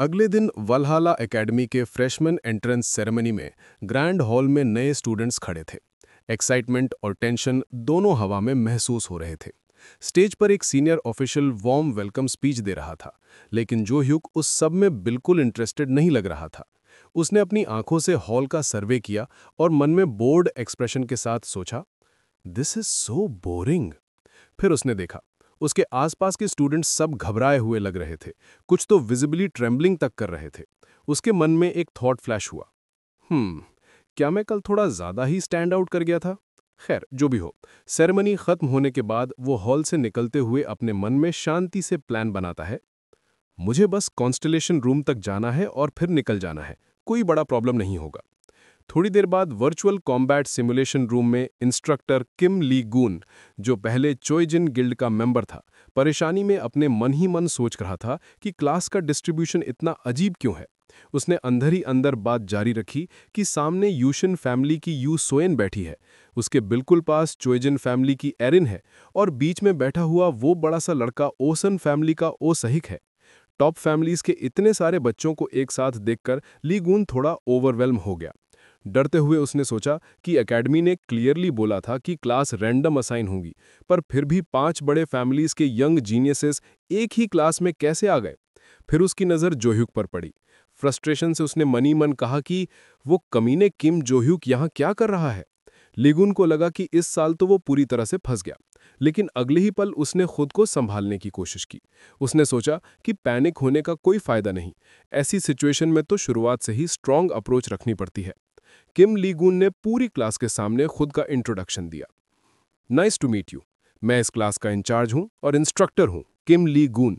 अगले दिन वल्हाला एकेडमी के फ्रेशमैन एंट्रेंस सेरेमनी में ग्रैंड हॉल में नए स्टूडेंट्स खड़े थे। एक्साइटमेंट और टेंशन दोनों हवा में महसूस हो रहे थे। स्टेज पर एक senior official warm welcome speech दे रहा था, लेकिन जो ह्यूक उस सब में बिल्कुल इंटरेस्टेड नहीं लग रहा था। उसने अपनी आंखों से हॉल का सर्वे किया और मन में बोर्ड एक्सप्रेशन के साथ सोचा, दिस इज सो बोरिंग। फिर उसने देखा, उसके आसपास के स्टूडेंट्स सब घबराए हुए लग रहे थे, कुछ तो विजिबली ट्रेम्बलिंग तक कर रहे थे। उसके मन में एक थॉट फ्लैश हुआ, क्या मैं कल थोड़ा ज्यादा ही स्टैंड आउट कर गया था? खैर, जो भी हो, सेरेमनी खत्म होने के बाद वो हॉल से निकलते हुए अपने मन में शांति से प्लान बनाता है। मुझे बस कॉन्स्टलेशन रूम तक जाना है और फिर निकल जाना है, कोई बड़ा प्रॉब्लम नहीं होगा। थोड़ी देर बाद वर्चुअल कॉम्बैट सिमुलेशन रूम में इंस्ट्रक्टर किम ली गून, जो पहले चोइजिन गिल्ड का मेंबर था, परेशानी में अपने मन ही मन सोच रहा था कि क्लास का डिस्ट्रीब्यूशन इतना अजीब क्यों है। उसने अंदर ही अंदर बात जारी रखी कि सामने यूशिन फैमिली की यू सोएन बैठी है, उसके बिल्कुल पास चोइजिन फैमिली की एरिन है और बीच में बैठा हुआ वो बड़ा सा लड़का ओसन फैमिली का ओ सहिक है। टॉप फैमिलीज के इतने सारे बच्चों को एक साथ देखकर ली गून थोड़ा ओवरवेल्म हो गया। डरते हुए उसने सोचा कि एकेडमी ने क्लियरली बोला था कि क्लास रैंडम असाइन होगी, पर फिर भी 5 बड़े फैमिलीज के यंग जीनियसेस एक ही क्लास में कैसे आ गए। फिर उसकी नज़र जोह्यूक पर पड़ी। फ्रस्ट्रेशन से उसने मनी मन कहा कि वो कमीने किम जोह्यूक यहाँ क्या कर रहा है। लिगुन को लगा कि इस साल तो वो पूरी तरह से फंस गया, लेकिन अगले ही पल उसने खुद को संभालने की कोशिश की। उसने सोचा कि पैनिक होने का कोई फायदा नहीं, ऐसी सिचुएशन में तो शुरुआत से ही स्ट्रांग अप्रोच रखनी पड़ती है। किम ली गून ने पूरी क्लास के सामने खुद का इंट्रोडक्शन दिया। नाइस टू मीट यू, मैं इस क्लास का इंचार्ज हूं और इंस्ट्रक्टर हूं, किम ली गून।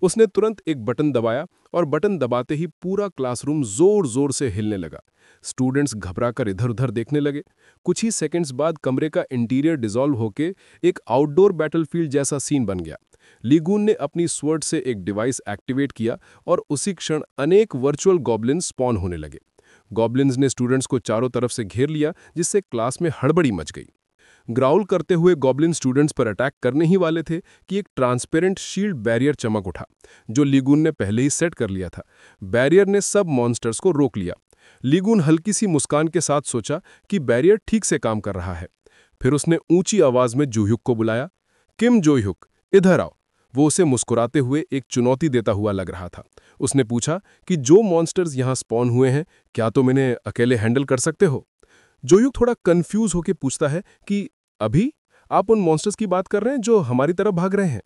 उसने तुरंत एक बटन दबाया और बटन दबाते ही पूरा क्लासरूम जोर जोर से हिलने लगा। स्टूडेंट्स घबराकर इधर उधर देखने लगे। कुछ ही सेकंड्स बाद कमरे का इंटीरियर डिसॉल्व होके एक आउटडोर बैटलफील्ड जैसा सीन बन गया। लीगून ने अपनी स्वर्ड से एक डिवाइस एक्टिवेट किया और उसी क्षण अनेक वर्चुअल गॉब्लिन्स स्पॉन होने लगे। गॉब्लिन्स ने स्टूडेंट्स को चारों तरफ से घेर लिया, जिससे क्लास में हड़बड़ी मच गई। ग्राउल करते हुए गॉब्लिन स्टूडेंट्स पर अटैक करने ही वाले थे कि एक ट्रांसपेरेंट शील्ड बैरियर चमक उठा, जो लीगून ने पहले ही सेट कर लिया था। बैरियर ने सब मॉन्स्टर्स को रोक लिया। लीगून हल्की सी मुस्कान के साथ सोचा कि बैरियर ठीक से काम कर रहा है। फिर उसने ऊंची आवाज में जोह्यूक को बुलाया, किम जोह्यूक, इधर आओ। वो उसे मुस्कुराते हुए एक चुनौती देता हुआ लग रहा था। उसने पूछा कि जो मॉन्स्टर्स यहाँ स्पॉन हुए हैं, क्या तुम इन्हें अकेले हैंडल कर सकते हो? जोह्यूक थोड़ा कंफ्यूज होकर पूछता है कि अभी आप उन मॉन्स्टर्स की बात कर रहे हैं जो हमारी तरफ भाग रहे हैं?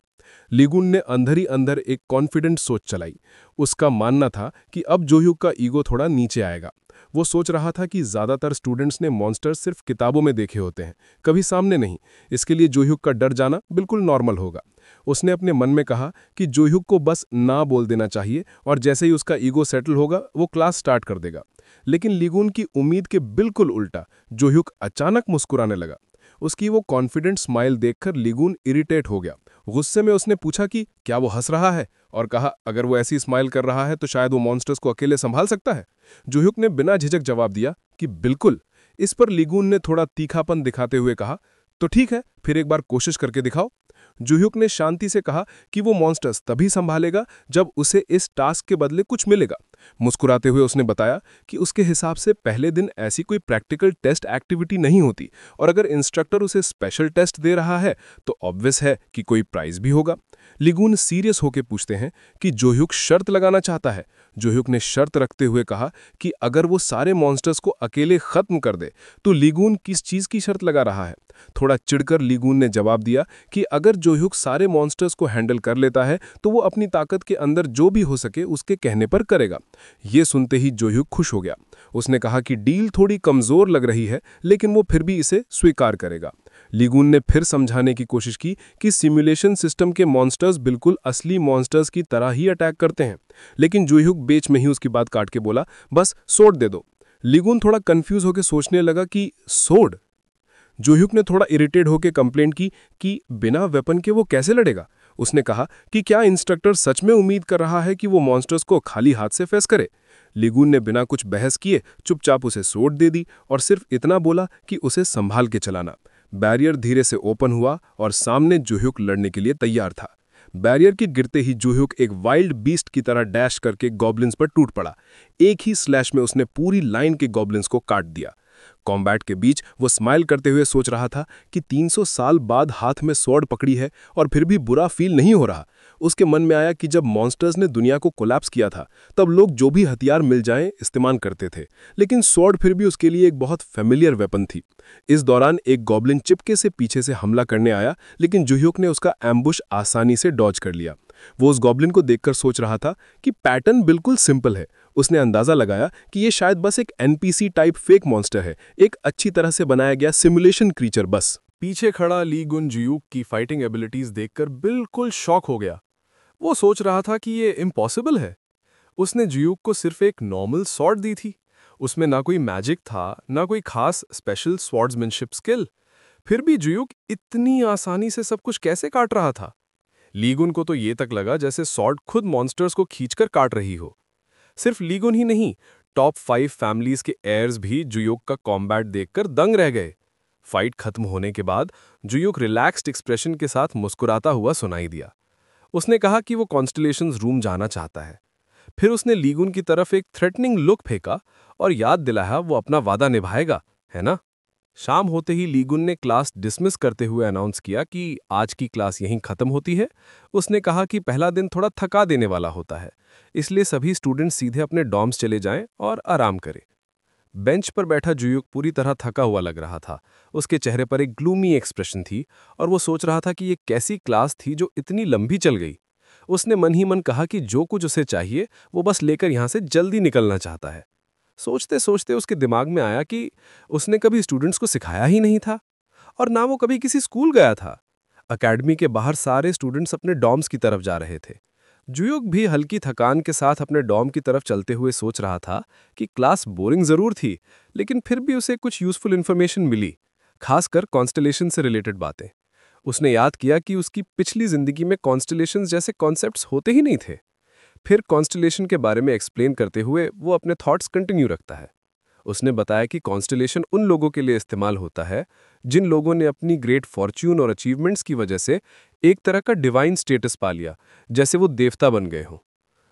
लीगुन ने अंदर ही अंदर एक कॉन्फिडेंट सोच चलाई। उसका मानना था कि अब जोह्यूक का ईगो थोड़ा नीचे आएगा। वो सोच रहा था कि ज्यादातर स्टूडेंट्स ने मॉन्स्टर्स सिर्फ किताबों में देखे होते हैं, कभी सामने नहीं। इसके लिए जोह्यूक का डर जाना बिल्कुल नॉर्मल होगा। उसने अपने मन में कहा कि जोह्यूक को बस ना बोल देना चाहिए और जैसे ही उसका ईगो सेटल होगा वो क्लास स्टार्ट कर देगा। लेकिन लीगुन की उम्मीद के बिल्कुल उल्टा, जोह्यूक अचानक मुस्कुराने लगा। उसकी वो कॉन्फिडेंट स्माइल देखकर लीगुन इरिटेट हो गया। गुस्से में उसने पूछा कि क्या वो हंस रहा है, और कहा अगर वो ऐसी स्माइल कर रहा है तो शायद वो मॉन्स्टर्स को अकेले संभाल सकता है। जोह्यूक ने बिना झिझक जवाब दिया कि बिल्कुल। इस पर लीगुन ने थोड़ा तीखापन दिखाते हुए कहा, तो ठीक है, फिर एक बार कोशिश करके दिखाओ। जोह्यूक ने शांति से कहा कि वो मॉन्स्टर्स तभी संभालेगा जब उसे इस टास्क के बदले कुछ मिलेगा। मुस्कुराते हुए उसने बताया कि उसके हिसाब से पहले दिन ऐसी कोई प्रैक्टिकल टेस्ट एक्टिविटी नहीं होती, और अगर इंस्ट्रक्टर उसे स्पेशल टेस्ट दे रहा है तो ऑब्वियस है कि कोई प्राइज भी होगा। लिगुन सीरियस होकर पूछते हैं कि जोह्यूक शर्त लगाना चाहता है। जोह्यूक ने शर्त रखते हुए कहा कि अगर वो सारे मॉन्स्टर्स को अकेले खत्म कर दे तो लिगुन किस चीज की शर्त लगा रहा है। थोड़ा चिढ़कर लिगुन ने जवाब दिया कि अगर जोह्यूक सारे मॉन्स्टर्स को हैंडल कर लेता है तो वो अपनी ताकत के अंदर जो भी हो सके उसके कहने पर करेगा। ये सुनते ही जोह्यूक खुश हो गया। उसने कहा कि डील थोड़ी कमजोर लग रही है, लेकिन वो फिर भी इसे स्वीकार करेगा। लिगुन ने फिर समझाने की कोशिश की कि सिमुलेशन सिस्टम के मॉन्स्टर्स बिल्कुल असली मॉन्स्टर्स की तरह ही अटैक करते हैं, लेकिन जोह्यूक बीच में ही उसकी बात काट के बोला, बस सोड दे दो। लिगुन थोड़ा कंफ्यूज होकर सोचने लगा कि सोड। जोह्यूक ने थोड़ा इरिटेट होकर कंप्लेंट की कि बिना वेपन के वो कैसे लड़ेगा। उसने कहा कि क्या इंस्ट्रक्टर सच में उम्मीद कर रहा है कि वो मॉन्स्टर्स को खाली हाथ से फेस करे। लिगुन ने बिना कुछ बहस किए चुपचाप उसे सोड दे दी और सिर्फ इतना बोला कि उसे संभाल के चलाना। बैरियर धीरे से ओपन हुआ और सामने जोह्यूक लड़ने के लिए तैयार था। बैरियर के गिरते ही जुह्युक एक वाइल्ड बीस्ट की तरह डैश करके गॉब्लिन्स पर टूट पड़ा। एक ही स्लैश में उसने पूरी लाइन के गॉब्लिन्स को काट दिया। कॉम्बैट के बीच वो स्माइल करते हुए सोच रहा था कि 300 साल बाद हाथ में स्वॉर्ड पकड़ी है और फिर भी बुरा फील नहीं हो रहा। उसके मन में आया कि जब मॉन्स्टर्स ने दुनिया को कोलैप्स किया था तब लोग जो भी हथियार मिल जाएं इस्तेमाल करते थे, लेकिन स्वॉर्ड फिर भी उसके लिए एक बहुत फेमिलियर वेपन थी। इस दौरान एक गॉब्लिन चिपके से पीछे से हमला करने आया, लेकिन जुह्युक ने उसका एम्बुश आसानी से डॉज कर लिया। वो उस गॉब्लिन को देखकर सोच रहा था कि पैटर्न बिल्कुल सिंपल है। उसने अंदाजा लगाया कि ये शायद बस एक एनपीसी टाइप फेक मॉन्स्टर है, एक अच्छी तरह से बनाया गया सिमुलेशन क्रीचर बस। पीछे खड़ा ली गुन जुह्युक की फाइटिंग एबिलिटीज देखकर बिल्कुल शॉक हो गया। वो सोच रहा था कि ये इम्पॉसिबल है। उसने जुह्युक को सिर्फ एक नॉर्मल स्वॉर्ड दी थी। उसमें ना कोई मैजिक था, ना कोई खास स्पेशल स्वॉर्ड्समैनशिप स्किल। फिर भी जुह्युक इतनी आसानी से सब कुछ कैसे काट रहा था? लीगुन को तो ये तक लगा जैसे स्वॉर्ड खुद मॉन्स्टर्स को खींचकर काट रही हो। सिर्फ लीगुन ही नहीं, टॉप 5 फैमिलीज के एयर्स भी जुह्युक का कॉम्बैट देखकर दंग रह गए। फाइट खत्म होने के बाद जुह्युक रिलैक्स्ड एक्सप्रेशन के साथ मुस्कुराता हुआ सुनाई दिया। उसने कहा कि वो कॉन्स्टलेशंस रूम जाना चाहता है। फिर उसने लीगुन की तरफ एक थ्रेटनिंग लुक फेंका और याद दिलाया वो अपना वादा निभाएगा, है ना? शाम होते ही लीगुन ने क्लास डिसमिस करते हुए अनाउंस किया कि आज की क्लास यहीं खत्म होती है। उसने कहा कि पहला दिन थोड़ा थका देने वाला होता है, इसलिए सभी स्टूडेंट्स सीधे अपने डॉर्म्स चले जाएं और आराम करें। बेंच पर बैठा जुह्युक पूरी तरह थका हुआ लग रहा था। उसके चेहरे पर एक ग्लूमी एक्सप्रेशन थी और वो सोच रहा था कि ये कैसी क्लास थी जो इतनी लंबी चल गई। उसने मन ही मन कहा कि जो कुछ उसे चाहिए वो बस लेकर यहाँ से जल्दी निकलना चाहता है। सोचते सोचते उसके दिमाग में आया कि उसने कभी स्टूडेंट्स को सिखाया ही नहीं था और ना वो कभी किसी स्कूल गया था। अकेडमी के बाहर सारे स्टूडेंट्स अपने डॉर्म्स की तरफ जा रहे थे। जुह्युक भी हल्की थकान के साथ अपने डॉर्म की तरफ चलते हुए सोच रहा था कि क्लास बोरिंग जरूर थी, लेकिन फिर भी उसे कुछ यूजफुल इन्फॉर्मेशन मिली, खासकर कॉन्स्टलेशन से रिलेटेड बातें। उसने याद किया कि उसकी पिछली जिंदगी में कॉन्स्टलेशंस जैसे कॉन्सेप्ट्स होते ही नहीं थे। फिर कॉन्स्टलेशन के बारे में एक्सप्लेन करते हुए वो अपने थॉट्स कंटिन्यू रखता है। उसने बताया कि कॉन्स्टलेशन उन लोगों के लिए इस्तेमाल होता है जिन लोगों ने अपनी ग्रेट फॉर्च्यून और अचीवमेंट्स की वजह से एक तरह का डिवाइन स्टेटस पा लिया, जैसे वो देवता बन गए हों।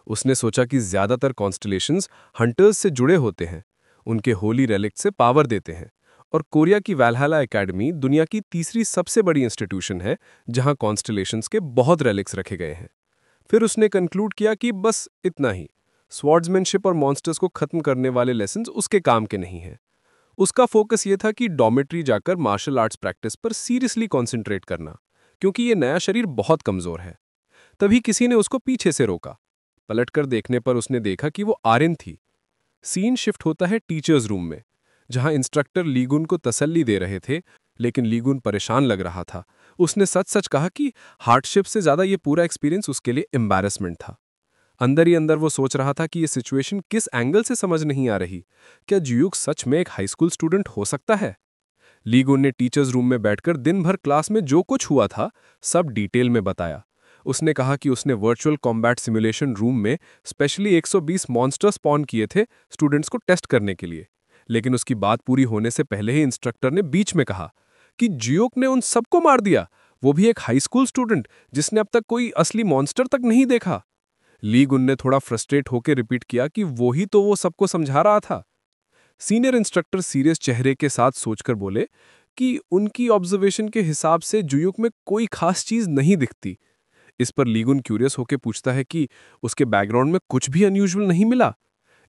उसने सोचा कि ज्यादातर कॉन्स्टलेशंस हंटर्स से जुड़े होते हैं, उनके होली रेलिक्ट से पावर देते हैं, और कोरिया की वैल्हाला एकेडमी दुनिया की तीसरी सबसे बड़ी इंस्टीट्यूशन है जहां कॉन्स्टलेशंस के बहुत रेलिक्स रखे गए हैं। फिर उसने कंक्लूड किया कि बस इतना ही, स्वॉर्ड्समैनशिप और मॉन्स्टर्स को खत्म करने वाले लेसन्स उसके काम के नहीं हैं। उसका फोकस ये था कि डॉमेट्री जाकर मार्शल आर्ट्स प्रैक्टिस पर सीरियसली कॉन्सेंट्रेट करना, क्योंकि ये नया शरीर बहुत कमजोर है। तभी किसी ने उसको पीछे से रोका। पलटकर देखने पर उसने देखा कि वो आर्यन थी। सीन शिफ्ट होता है टीचर्स रूम में, जहां इंस्ट्रक्टर लीगुन को तसल्ली दे रहे थे, लेकिन लीगुन परेशान लग रहा था। उसने सच सच कहा कि हार्डशिप से ज्यादा ये पूरा एक्सपीरियंस उसके लिए एम्बैरेसमेंट था। अंदर ही अंदर वो सोच रहा था कि ये सिचुएशन किस एंगल से समझ नहीं आ रही। क्या जुह्युक सच में एक हाई स्कूल स्टूडेंट हो सकता है? लीगुन ने टीचर्स रूम में बैठकर दिन भर क्लास में जो कुछ हुआ था सब डिटेल में बताया। उसने कहा कि उसने वर्चुअल कॉम्बैट सिमुलेशन रूम में स्पेशली 120 मॉन्स्टर स्पॉन किए थे स्टूडेंट्स को टेस्ट करने के लिए, लेकिन उसकी बात पूरी होने से पहले ही इंस्ट्रक्टर ने बीच में कहा कि जुह्युक ने उन सबको मार दिया, वो भी एक हाई स्कूल स्टूडेंट जिसने अब तक कोई असली मॉन्स्टर तक नहीं देखा। लीगुन ने थोड़ा फ्रस्ट्रेट होकर रिपीट किया कि वो ही तो वो सबको समझा रहा था। सीनियर इंस्ट्रक्टर सीरियस चेहरे के साथ सोचकर बोले कि उनकी ऑब्जर्वेशन के हिसाब से जुह्युक में कोई खास चीज नहीं दिखती। इस पर लीगुन क्यूरियस होकर पूछता है कि उसके बैकग्राउंड में कुछ भी अनयूजुअल नहीं मिला।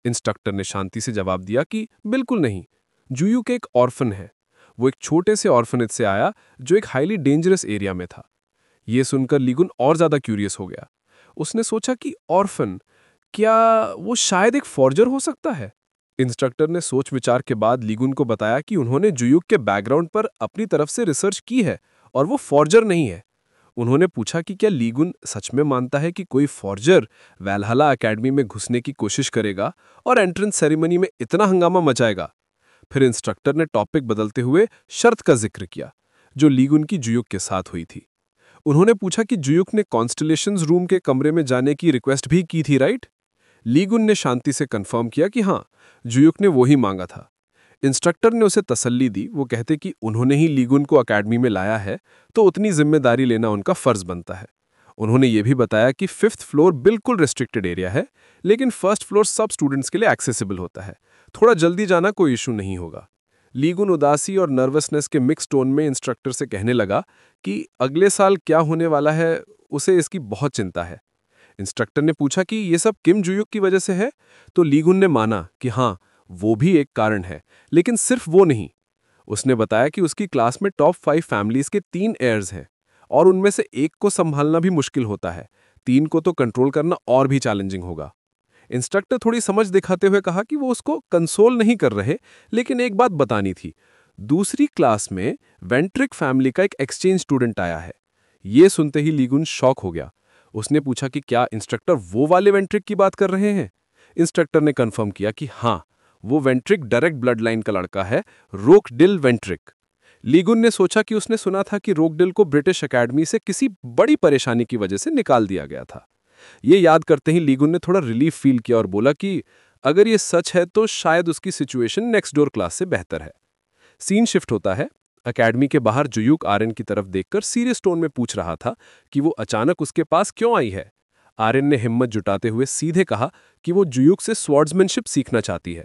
इंस्ट्रक्टर ने शांति से जवाब दिया कि बिल्कुल नहीं, जुह्युक एक ऑर्फन है। वो एक छोटे से ऑर्फनेज से आया जो एक हाईली डेंजरस एरिया में था। ये सुनकर लीगुन और ज्यादा क्यूरियस हो गया। उसने सोचा कि ऑर्फन, क्या वो शायद एक फॉर्जर हो सकता है? इंस्ट्रक्टर ने सोच विचार के बाद लीगुन को बताया कि उन्होंने जुह्युक के बैकग्राउंड पर अपनी तरफ से रिसर्च की है और वो फॉर्जर नहीं है। उन्होंने पूछा कि क्या लीगुन सच में मानता है कि कोई फॉर्जर वैल्हाला एकेडमी में घुसने की कोशिश करेगा और एंट्रेंस सेरेमनी में इतना हंगामा मचाएगा। फिर इंस्ट्रक्टर ने टॉपिक बदलते हुए शर्त का जिक्र किया जो लीगुन की जुह्युक के साथ हुई थी। उन्होंने पूछा कि जुह्युक ने कॉन्स्टलेशंस रूम के कमरे में जाने की रिक्वेस्ट भी की थी, राइट? लीगुन ने शांति से कंफर्म किया कि हाँ, जुह्युक ने वो ही मांगा था। इंस्ट्रक्टर ने उसे तसल्ली दी। वो कहते कि उन्होंने ही लीगुन को अकेडमी में लाया है, तो उतनी जिम्मेदारी लेना उनका फर्ज बनता है। उन्होंने ये भी बताया कि 5th फ्लोर बिल्कुल रिस्ट्रिक्टेड एरिया है, लेकिन फर्स्ट फ्लोर सब स्टूडेंट्स के लिए एक्सेसिबल होता है। थोड़ा जल्दी जाना कोई इशू नहीं होगा। लीगुन उदासी और नर्वसनेस के मिक्स टोन में इंस्ट्रक्टर से कहने लगा कि अगले साल क्या होने वाला है, उसे इसकी बहुत चिंता है। इंस्ट्रक्टर ने पूछा कि ये सब किम जुयुक की वजह से है, तो लीगुन ने माना कि हाँ, वो भी एक कारण है, लेकिन सिर्फ वो नहीं। उसने बताया कि उसकी क्लास में टॉप 5 फैमिलीज के 3 एयर्स हैं और उनमें से एक को संभालना भी मुश्किल होता है, 3 को तो कंट्रोल करना और भी चैलेंजिंग होगा। इंस्ट्रक्टर थोड़ी समझ दिखाते हुए कहा कि वो उसको कंसोल नहीं कर रहे, लेकिन एक बात बतानी थी। दूसरी क्लास में वेंट्रिक फैमिली का एक एक्सचेंज स्टूडेंट आया है। ये सुनते ही लीगुन शॉक हो गया। उसने पूछा कि क्या इंस्ट्रक्टर वो वाले वेंट्रिक की बात कर रहे हैं। इंस्ट्रक्टर ने कंफर्म किया कि हाँ, वो वेंट्रिक डायरेक्ट ब्लड लाइन का लड़का है, रोकडिल वेंट्रिक। लीगुन ने सोचा कि उसने सुना था कि रोकडिल को ब्रिटिश एकेडमी से किसी बड़ी परेशानी की वजह से निकाल दिया गया था। ये याद करते ही लीगुन ने थोड़ा रिलीफ फील किया और बोला कि अगर ये सच है तो शायद उसकी सिचुएशन नेक्स्ट डोर क्लास से बेहतर है। सीन शिफ्ट होता है। एकेडमी के बाहर जुयूक आर्यन की तरफ देखकर सीरियस टोन में पूछ रहा था कि वो अचानक उसके पास क्यों आई है। आर्यन ने हिम्मत जुटाते हुए सीधे कहा कि वो जुयूक से स्वॉर्ड्समैनशिप सीखना चाहती है।